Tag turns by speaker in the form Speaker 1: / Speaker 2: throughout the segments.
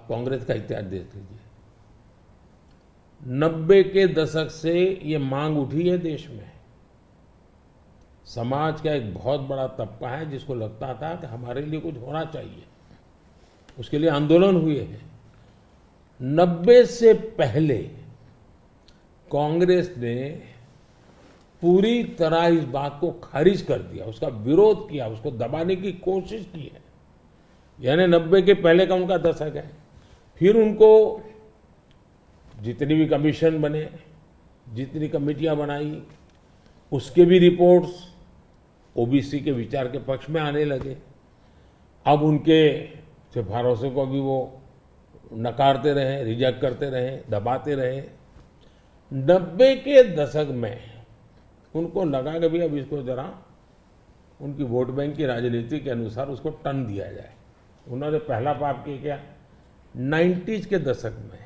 Speaker 1: आप कांग्रेस का इतिहास देख लीजिए। 90 के दशक से ये मांग उठी है देश में। समाज का एक बहुत बड़ा तबका है जिसको लगता था कि हमारे लिए कुछ होना चाहिए, उसके लिए आंदोलन हुए हैं। 90 से पहले कांग्रेस ने पूरी तरह इस बात को खारिज कर दिया, उसका विरोध किया, उसको दबाने की कोशिश की है। यानी 90 के पहले का उनका दशक है। फिर उनको जितनी भी कमीशन बने, जितनी कमेटियां बनाई, उसके भी रिपोर्ट्स ओबीसी के विचार के पक्ष में आने लगे। अब उनके सिफारिशों को भी वो नकारते रहे, रिजेक्ट करते रहे, दबाते रहे। 90 के दशक में उनको लगा कि भाई अब इसको जरा उनकी वोट बैंक की राजनीति के अनुसार उसको टर्न दिया जाए। उन्होंने पहला पाप किया क्या, 90s के दशक में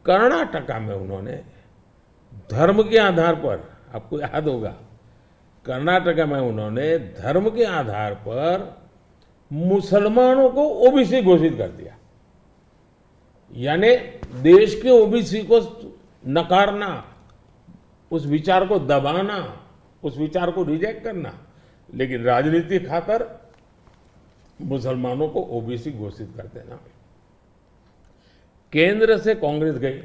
Speaker 1: कर्नाटका में उन्होंने धर्म के आधार पर, आपको याद होगा, कर्नाटका में उन्होंने धर्म के आधार पर मुसलमानों को ओबीसी घोषित कर दिया। यानी देश के ओबीसी को नकारना, उस विचार को दबाना, उस विचार को रिजेक्ट करना, लेकिन राजनीति खातर मुसलमानों को ओबीसी घोषित कर देना। केंद्र से कांग्रेस गई,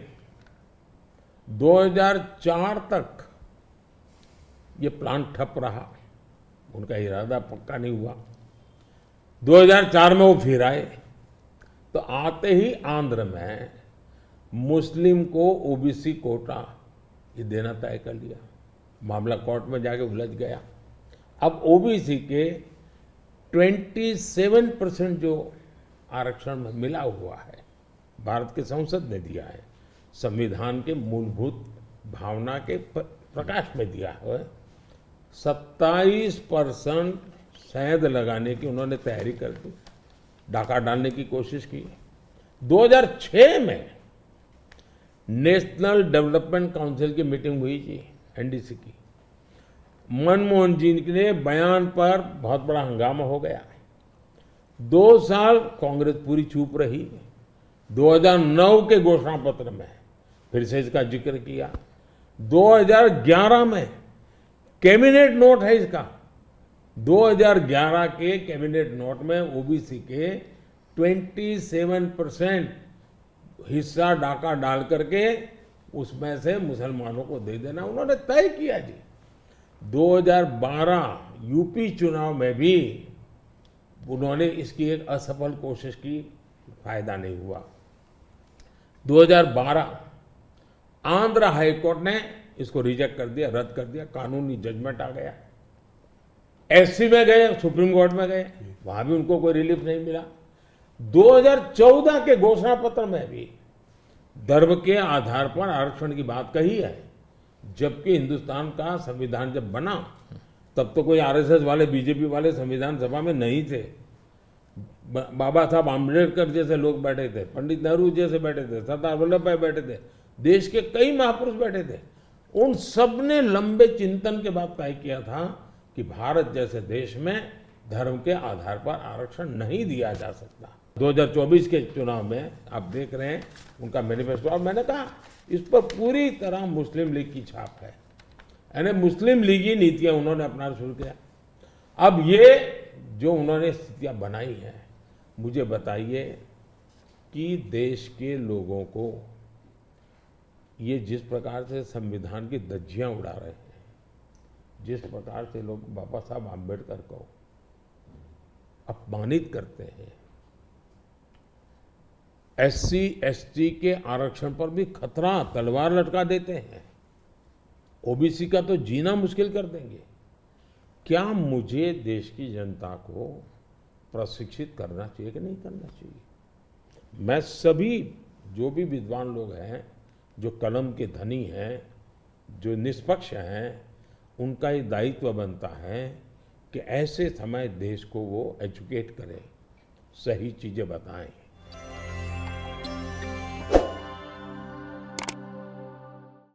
Speaker 1: 2004 तक ये प्लान ठप रहा, उनका इरादा पक्का नहीं हुआ। 2004 में वो फिर आए, तो आते ही आंध्र में मुस्लिम को ओबीसी कोटा ये देना तय कर लिया। मामला कोर्ट में जाके उलझ गया। अब ओबीसी के 27% जो आरक्षण मिला हुआ है, भारत के संसद ने दिया है, संविधान के मूलभूत भावना के प्रकाश में दिया है। 27% शहद लगाने की उन्होंने तैयारी कर दी, डाका डालने की कोशिश की। 2006 में नेशनल डेवलपमेंट काउंसिल की मीटिंग हुई थी, एनडीसी की। मनमोहन जी के बयान पर बहुत बड़ा हंगामा हो गया। 2 साल कांग्रेस पूरी चुप रही। 2009 के घोषणा पत्र में फिर से इसका जिक्र किया। 2011 में कैबिनेट नोट है इसका, 2011 के कैबिनेट नोट में ओबीसी के 27% हिस्सा डाका डाल करके उसमें से मुसलमानों को दे देना उन्होंने तय किया जी। 2012 यूपी चुनाव में भी उन्होंने इसकी एक असफल कोशिश की, फायदा नहीं हुआ। 2012 आंध्र हाईकोर्ट ने इसको रिजेक्ट कर दिया, रद्द कर दिया, कानूनी जजमेंट आ गया। एससी में गए, सुप्रीम कोर्ट में गए, वहां भी उनको कोई रिलीफ नहीं मिला। 2014 के घोषणा पत्र में भी धर्म के आधार पर आरक्षण की बात कही है, जबकि हिंदुस्तान का संविधान जब बना तब तो कोई आरएसएस वाले, बीजेपी वाले संविधान सभा में नहीं थे। बाबा साहब आम्बेडकर जैसे लोग बैठे थे, पंडित नेहरू जैसे बैठे थे, सरदार वल्लभ भाई बैठे थे, देश के कई महापुरुष बैठे थे। उन सब ने लंबे चिंतन के बाद तय किया था कि भारत जैसे देश में धर्म के आधार पर आरक्षण नहीं दिया जा सकता। 2024 के चुनाव में आप देख रहे हैं उनका मैनिफेस्टो, और मैंने कहा इस पर पूरी तरह मुस्लिम लीग की छाप है, यानी मुस्लिम लीगी नीतियां उन्होंने अपनाना शुरू किया। अब ये जो उन्होंने स्थितियां बनाई हैं, मुझे बताइए कि देश के लोगों को ये जिस प्रकार से संविधान की धज्जियां उड़ा रहे हैं, जिस प्रकार से लोग बाबा साहब आम्बेडकर को अपमानित करते हैं, एससी एसटी के आरक्षण पर भी खतरा, तलवार लटका देते हैं, ओबीसी का तो जीना मुश्किल कर देंगे। क्या मुझे देश की जनता को प्रशिक्षित करना चाहिए कि नहीं करना चाहिए? मैं सभी जो भी विद्वान लोग हैं, जो कलम के धनी हैं, जो निष्पक्ष हैं, उनका ये दायित्व बनता है कि ऐसे समय देश को वो एजुकेट करें, सही चीजें बताएं।